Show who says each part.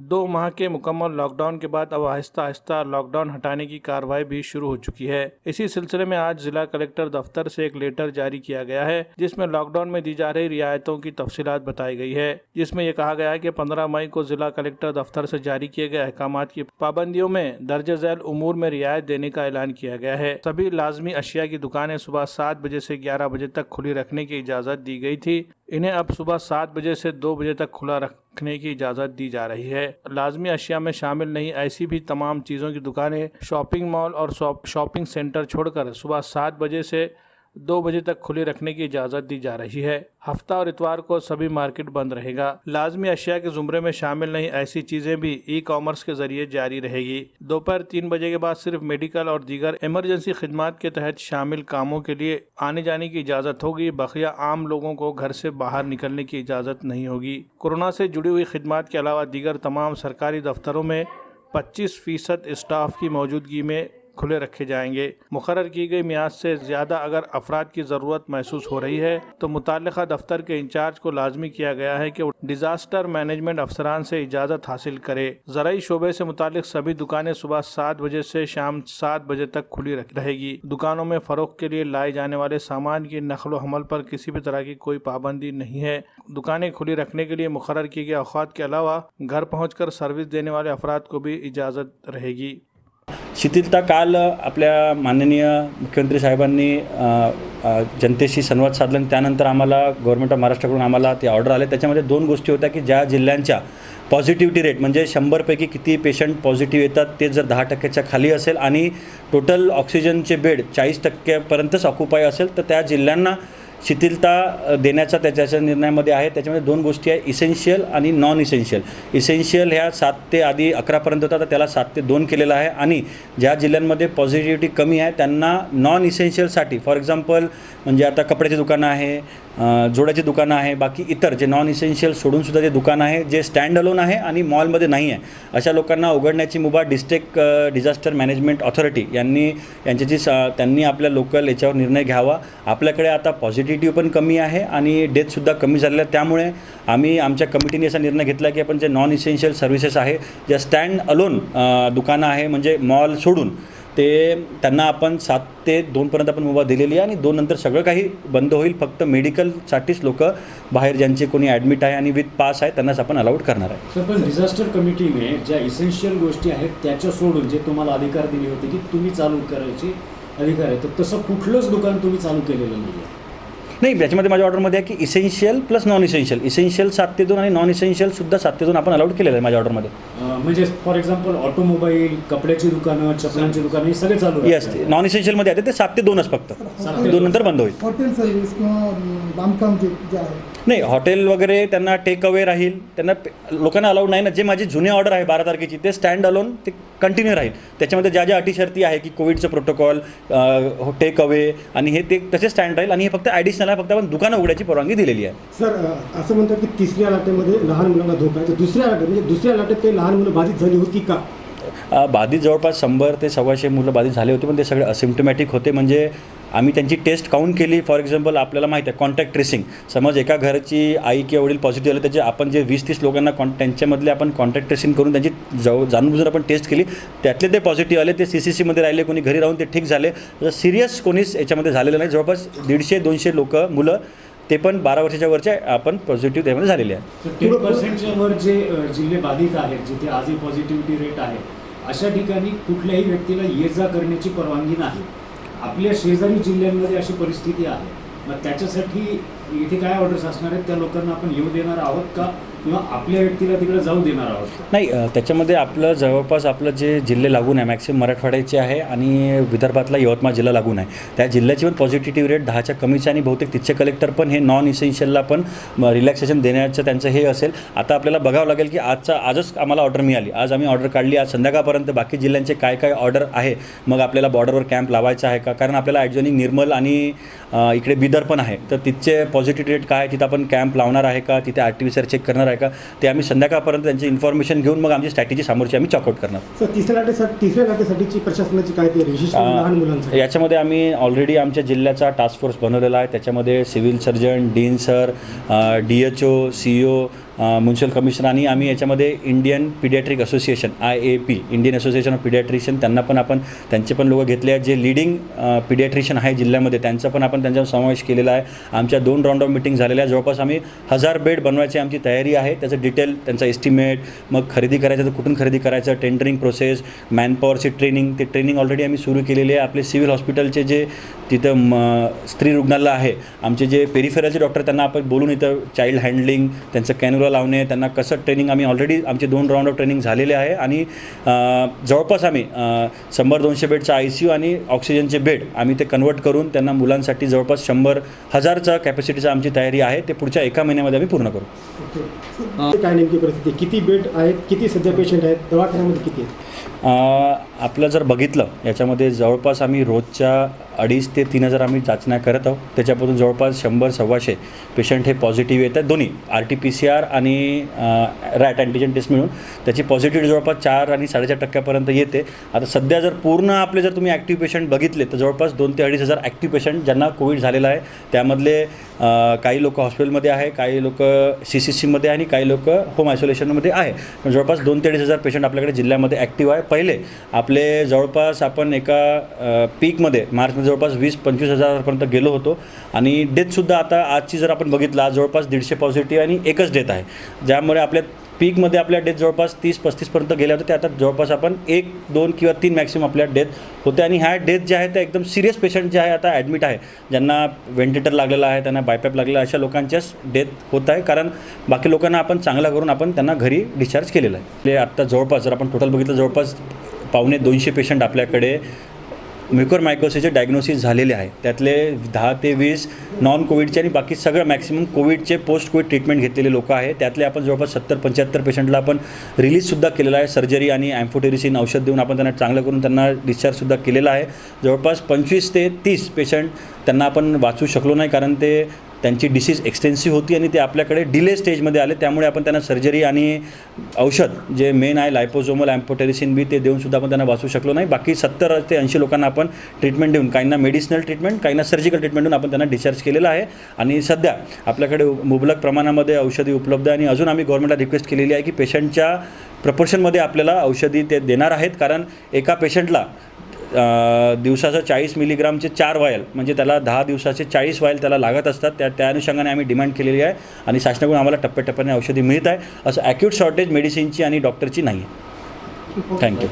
Speaker 1: 2 माह के मुकम्मल लॉकडाउन के बाद अब आहिस्ता आहिस्ता लॉकडाउन हटाने की कार्रवाई भी शुरू हो चुकी है। इसी सिलसिले में आज जिला कलेक्टर दफ्तर से एक लेटर जारी किया गया है, जिसमें लॉकडाउन में दी जा रही रियायतों की तफसीलात बताई गई है। जिसमें यह कहा गया है कि 15 मई को जिला कलेक्टर दफ्तर से जारी किए गए अहकामात की पाबंदियों में दर्ज झैल उमूर में रियायत देने का ऐलान किया गया है। सभी लाजमी अशिया की दुकानें सुबह 7 बजे से 11 बजे तक खुली रखने की इजाज़त दी गई थी। इन्हें अब सुबह 7 बजे से 2 बजे तक खुला रखने की इजाज़त दी जा रही है। लाजमी अशिया में शामिल नहीं ऐसी भी तमाम चीज़ों की दुकानें, शॉपिंग मॉल और शॉपिंग सेंटर छोड़कर सुबह 7 बजे से 2 बजे तक खुली रखने की इजाज़त दी जा रही है। हफ्ता और इतवार को सभी मार्केट बंद रहेगा। लाजमी अशिया के जुमरे में शामिल नहीं ऐसी चीज़ें भी ई-कॉमर्स के जरिए जारी रहेगी। दोपहर 3 बजे के बाद सिर्फ मेडिकल और दीगर इमरजेंसी खिदमात के तहत शामिल कामों के लिए आने जाने की इजाज़त होगी। बकिया आम लोगों को घर से बाहर निकलने की इजाज़त नहीं होगी। कोरोना से जुड़ी हुई खिदमात के अलावा दीगर तमाम सरकारी दफ्तरों में 25% स्टाफ की मौजूदगी में खुले रखे जाएंगे। मुकर्रर की गई मियाद से ज़्यादा अगर अफराद की ज़रूरत महसूस हो रही है तो मुताल्लिक़ा दफ्तर के इंचार्ज को लाजमी किया गया है कि वो डिज़ास्टर मैनेजमेंट अफसरान से इजाज़त हासिल करे। ज़राई शोबे से मुताल्लिक़ सभी दुकानें सुबह 7 बजे से शाम 7 बजे तक खुली रहेगी। दुकानों में फ़रोख्त के लिए लाए जाने वाले सामान की नकल व हमल पर किसी भी तरह की कोई पाबंदी नहीं है। दुकानें खुली रखने के लिए मुकर्रर किए गए औकात के अलावा घर पहुँच कर सर्विस देने वाले अफराद को भी इजाज़त रहेगी।
Speaker 2: शिथिलता काल आपल्या माननीय मुख्यमंत्री साहेबांनी जनतेशी संवाद साधला आणि त्यानंतर आम्हाला गव्हर्नमेंट ऑफ महाराष्ट्राकडून आम्हाला ते ऑर्डर आले। त्याच्यामध्ये 2 गोष्टी होत्या की ज्या जिल्ह्यांच्या पॉझिटिव्हिटी रेट म्हणजे 100पैकी किती पेशंट पॉझिटिव्ह येतात ते जर 10%च्या खाली असेल आणि टोटल ऑक्सिजनचे बेड 40%पर्यंतच ऑक्युपाय असेल तर त्या जिल्ह्यांना शिथिलता देण्याचा त्याच्या निर्णयामध्ये आहे। त्याच्यामध्ये 2 गोष्टी आहे, इसेन्शियल आणि नॉन इसेन्शियल। इसेन्शियल ह्या 7 ते आधी 11पर्यंत होता तर त्याला 7 ते 2 केलेलं आहे आणि ज्या जिल्ह्यांमध्ये पॉझिटिव्हिटी कमी आहे त्यांना नॉन इसेन्शियलसाठी फॉर एक्झाम्पल म्हणजे आता कपड्याची दुकानं आहे, जोडाची दुकानं आहे, बाकी इतर जे नॉन इसेन्शियल सोडूनसुद्धा जे दुकानं आहे जे स्टँड अलोन आहे आणि मॉलमध्ये नाही आहे अशा लोकांना उघडण्याची मुभा डिस्ट्रिक्ट डिझास्टर मॅनेजमेंट ऑथॉरिटी त्यांनी आपल्या लोकल याच्यावर निर्णय घ्यावा। आपल्याकडे आता पॉझिटिव्हिटी पण कमी आहे आणि डेथसुद्धा कमी झालेलं आहे। त्यामुळे आम्ही आमच्या कमिटीने असा निर्णय घेतला की आपण जे नॉन इसेन्शियल सर्व्हिसेस आहे, ज्या स्टँड अलोन दुकानं आहे म्हणजे मॉल सोडून ते त्यांना आपण 7 ते 2पर्यंत आपण मुभा दिलेली आहे आणि 2 नंतर सगळं काही बंद होईल। फक्त मेडिकलसाठीच लोक बाहेर ज्यांचे कोणी ॲडमिट आहे आणि विथ पास आहे त्यांनाच आपण अलाउड करणार आहे।
Speaker 3: सर, पण डिझास्टर कमिटीने ज्या इसेन्शियल गोष्टी आहेत त्याच्या सोडून जे तुम्हाला अधिकार दिले होते की तुम्ही चालू करायचे अधिकार आहे, तर तसं कुठलंच दुकान तुम्ही चालू केलेलं नाही आहे?
Speaker 2: नाही, याच्यामध्ये माझ्या ऑर्डरमध्ये आहे की essential plus non essential, essential 7 ते 2 आणि नॉन इसेन्शियलसुद्धा 7 ते 2 आपण अलाउड केलेलं आहे माझ्या ऑर्डरमध्ये।
Speaker 3: म्हणजे फॉर एक्झाम्पल ऑटोमोबाईल, कपड्याची दुकानं, चपलांची दुकानं हे सगळे चालू
Speaker 2: येस, नॉन इसेन्शियलमध्ये आहे ते 7 ते 2च फक्त, 2 नंतर बंद होईल।
Speaker 4: हॉटेल सर्व्हिस किंवा बांधकाम जे आहे
Speaker 2: नाही, हॉटेल वगैरे त्यांना टेक अवे राहील, त्यांना लोकांना अलाउड नाही ना। जे माझी जुनी ऑर्डर आहे 12 तारखेची ते स्टँड अलोन ते कंटिन्यू राहील। त्याच्यामध्ये ज्या ज्या अटी शर्ती आहे की कोविडचं प्रोटोकॉल, टेक अवे आणि हे ते तसे स्टँड राहील आणि हे फक्त ॲडिशनल आहे, फक्त आपण दुकानं उघडायची परवानगी दिलेली आहे।
Speaker 4: सर, असं म्हणतात की तिसऱ्या लाटेमध्ये लहान मुलांना धोका आहे, तर दुसऱ्या लाटेत म्हणजे दुसऱ्या लाटेत काही लहान मुलं बाधित झाली होती का?
Speaker 2: बाधित जवळपास 100 ते 125 मुलं बाधित झाले होते, पण ते सगळे असिम्प्टमॅटिक होते। म्हणजे आम्ही त्यांची टेस्ट काउंट केली। फॉर एक्झाम्पल आपल्याला माहिती आहे कॉन्टॅक्ट ट्रेसिंग, समज एका घराची आई किंवा वडील पॉझिटिव्ह आले त्याचे आपण जे 20-30 लोकांना त्यांच्यामधले आपण कॉन्टॅक्ट ट्रेसिंग करून त्यांची जाणून बुजून आपण टेस्ट केली, त्यातले ते पॉझिटिव्ह आले, ते CCCमध्ये राहिले, कोणी घरी राहून ते ठीक झाले। सिरियस कोणीच याच्यामध्ये झालेलं नाही। जवळपास 150-200 मुलं ते पण 12 वर्षाच्या वरचे आपण पॉझिटिव्ह त्यामध्ये झालेले आहे।
Speaker 3: 10%च्या वर जे जिल्हे बाधित आहेत, जिथे आजही पॉझिटिव्हिटी रेट आहे, अशा ठिकाणी कुठल्याही व्यक्तीला ये जा करण्याची परवानगी नाही। आपल्या शेजारी जिल्ह्यांमध्ये अशी परिस्थिती आहे, मग त्याच्यासाठी इथे काय ऑर्डर्स असणार आहेत? त्या लोकांना आपण येऊ देणार आहोत का किंवा आपल्या व्यक्तीला तिकडे जाऊ देणार आहोत का?
Speaker 2: नाही, त्याच्यामध्ये आपलं जवळपास आपलं जे जिल्हे लागून आहे मॅक्सिमम मराठवाड्याचे आहे आणि विदर्भातला यवतमाळ जिल्हा लागून आहे। त्या जिल्ह्याची पण पॉझिटिव्हिटी रेट 10च्या कमीच आहे आणि बहुतेक तिथचे कलेक्टर पण हे नॉन इसेन्शियलला पण रिलॅक्सेशन देण्याचं त्यांचं हे असेल। आता आपल्याला बघावं लागेल की आजच आम्हाला ऑर्डर मिळाली, आज आम्ही ऑर्डर काढली, आज संध्याकाळपर्यंत बाकी जिल्ह्यांचे काय काय ऑर्डर आहे, मग आपल्याला बॉर्डरवर कॅम्प लावायचा आहे का? कारण आपल्याला ॲडजॉइनिंग निर्मल आणि इकडे बिदर पण आहे, तर तिथचे पॉझिटिव्हिटी रेट काय आहे, तिथं आपण कॅम्प लावणार आहे का, तिथे RT-PCR चेक करणार आहे का, ते आम्ही संध्याकाळपर्यंत त्यांची इन्फॉर्मेशन घेऊन मग आमची स्ट्रॅटेजी समोरची आम्ही चॉकआउट करणार।
Speaker 4: सर, तिसऱ्या लाटेसाठीची प्रशासनाची काय ते विशेष लहान मुलांसाठी
Speaker 2: याच्यामध्ये आम्ही ऑलरेडी आमच्या जिल्ह्याचा टास्क फोर्स बनवलेला आहे। त्याच्यामध्ये civil surgeon, dean sir, DHO, CO municipal commissioner आणि आम्ही याच्यामध्ये Indian paediatric association IAP Indian association of paediatrician त्यांचे पण लोक घेतले आहेत. जे लिडिंग पिडियाट्रिशियन आहे जिल्ह्यामध्ये त्यांचा पण आपण त्यांच्यावर समावेश केलेला आहे. आमच्या 2 राऊंड ऑफ मिटिंग झालेल्या आहे. जवळपास आम्ही 1000 बेड बनवायची आमची तयारी आहे. त्याचं डिटेल त्यांचा एस्टिमेट, मग खरेदी करायचं तर कुठून खरेदी करायचं, टेंडरिंग प्रोसेस, मॅनपॉवरची ट्रेनिंग ऑलरेडी आम्ही सुरू केलेली आहे. आपले सिव्हिल हॉस्पिटलचे जे तिथं स्त्री रुग्णालय आहे, आमचे जे पेरिफेरलचे डॉक्टर त्यांना आपण बोलून इथं चाइल्ड हँडलिंग, त्यांचं कॅन्युला लावणे, त्यांना कसं ट्रेनिंग आम्ही ऑलरेडी आमचे 2 राऊंड ऑफ ट्रेनिंग झालेले आहे. आणि जवळपास आम्ही 100-200 बेडचा ICU आणि ऑक्सिजनचे बेड आम्ही ते कन्वर्ट करून त्यांना मुलांसाठी जवळपास 100,000चा कॅपॅसिटीचा आमची तयारी आहे. ते पुढच्या 1 महिन्यामध्ये आम्ही पूर्ण करू.
Speaker 4: काय नेमकी परिस्थिती, किती बेड आहेत, किती सध्या पेशंट आहेत, दवाखान्यामध्ये किती आहेत?
Speaker 2: आपलं जर बघितलं याच्यामध्ये जवळपास आम्ही रोजच्या 2,500 ते 3,000 आम्ही चाचण्या करत आहोत. त्याच्यापासून जवळपास 100-125 पेशंट हे पॉझिटिव्ह येतात. दोन्ही RT-PCR आणि रॅट अँटीजन टेस्ट मिळून त्याची पॉझिटिव्हिटी जवळपास 4 आणि 4.5% येते. आता सध्या जर पूर्ण आपले जर तुम्ही ॲक्टिव्ह पेशंट बघितले तर जवळपास 2,000 ते 2,500 ॲक्टिव्ह पेशंट ज्यांना कोविड झालेला आहे. त्यामधले काही लोक हॉस्पिटलमध्ये आहे, काही लोक CCCमध्ये आणि काही लोक होम आयसोलेशनमध्ये आहे. जवळपास 2,000 ते 2,500 पेशंट आपल्याकडे जिल्ह्यामध्ये ॲक्टिव्ह आहे. पहिले आपले जवळपास आपण एका पीकमध्ये मार्चमध्ये जवळपास 20-25 हजारापर्यंत गेलो होतो. आणि डेथसुद्धा आता आजची जर आपण बघितलं, आज जवळपास 150 पॉझिटिव्ह आणि एकच डेथ आहे. ज्यामुळे आपल्या पीकमध्ये आपल्या डेथ जवळपास 30-35पर्यंत गेल्या होत्या. ते आता जवळपास आपण 1, 2 किंवा 3 मॅक्सिमम आपल्या डेथ होते. आणि ह्या डेथ ज्या आहेत त्या एकदम सिरियस पेशंट जे आहे आता ॲडमिट आहे, ज्यांना व्हेंटिलेटर लागलेला आहे, त्यांना बायपॅप लागलेला आहे, अशा लोकांच्याच डेथ होत आहे. कारण बाकी लोकांना आपण चांगला करून आपण त्यांना घरी डिस्चार्ज केलेलं आहे. ते आत्ता जवळपास जर आपण टोटल बघितलं जवळपास 250 पेशंट आपल्याकडे म्युकोरमायकोसिसचे डायग्नोसिस झालेले आहे. त्यातले 10 ते 20 नॉन कोविडचे आणि बाकी सगळं मॅक्सिमम कोविडचे पोस्ट कोविड ट्रीटमेंट घेतलेले लोक आहे. त्यातले आपण जवळपास 70-75 पेशंटला आपण रिलीजसुद्धा केलेला आहे. सर्जरी आणि ॲम्फोटेरिसिन औषध देऊन आपण त्यांना चांगलं करून त्यांना डिस्चार्जसुद्धा केलेला आहे. जवळपास 25 ते 30 पेशंट त्यांना आपण वाचवू शकलो नाही, कारण त्यांची डिसीज एक्सटेन्सिव्ह होती आणि ते आपल्याकडे डिले स्टेजमध्ये आले. त्यामुळे आपण त्यांना सर्जरी आणि औषध जे मेन आहे लायपोझोमल ॲम्फोटेरिसिन बी ते देऊनसुद्धा आपण त्यांना वाचवू शकलो नाही. बाकी 70 ते 80 लोकांना आपण ट्रीटमेंट देऊन, काहींना मेडिसिनल ट्रीटमेंट, काहींना सर्जिकल ट्रीटमेंट देऊन आपण त्यांना डिस्चार्ज केलेला आहे. आणि सध्या आपल्याकडे मुबलक प्रमाणामध्ये औषधी उपलब्ध आहे. आणि अजून आम्ही गव्हर्नमेंटला रिक्वेस्ट केलेली आहे की पेशंटच्या प्रपोर्शनमध्ये आपल्याला औषधी ते देणार आहेत. कारण एका पेशंटला दिवसाचं 40 मिलीग्रामचे 4 वायल, म्हणजे त्याला 10 दिवसाचे 40 वायल त्याला लागत असतात. त्या अनुषंगाने आम्ही डिमांड केलेली आहे. आणि शासनाकडून आम्हाला टप्प्याटप्प्याने औषधी मिळत आहे. असं ॲक्यूट शॉर्टेज मेडिसिनची आणि डॉक्टरची नाही आहे. थँक्यू.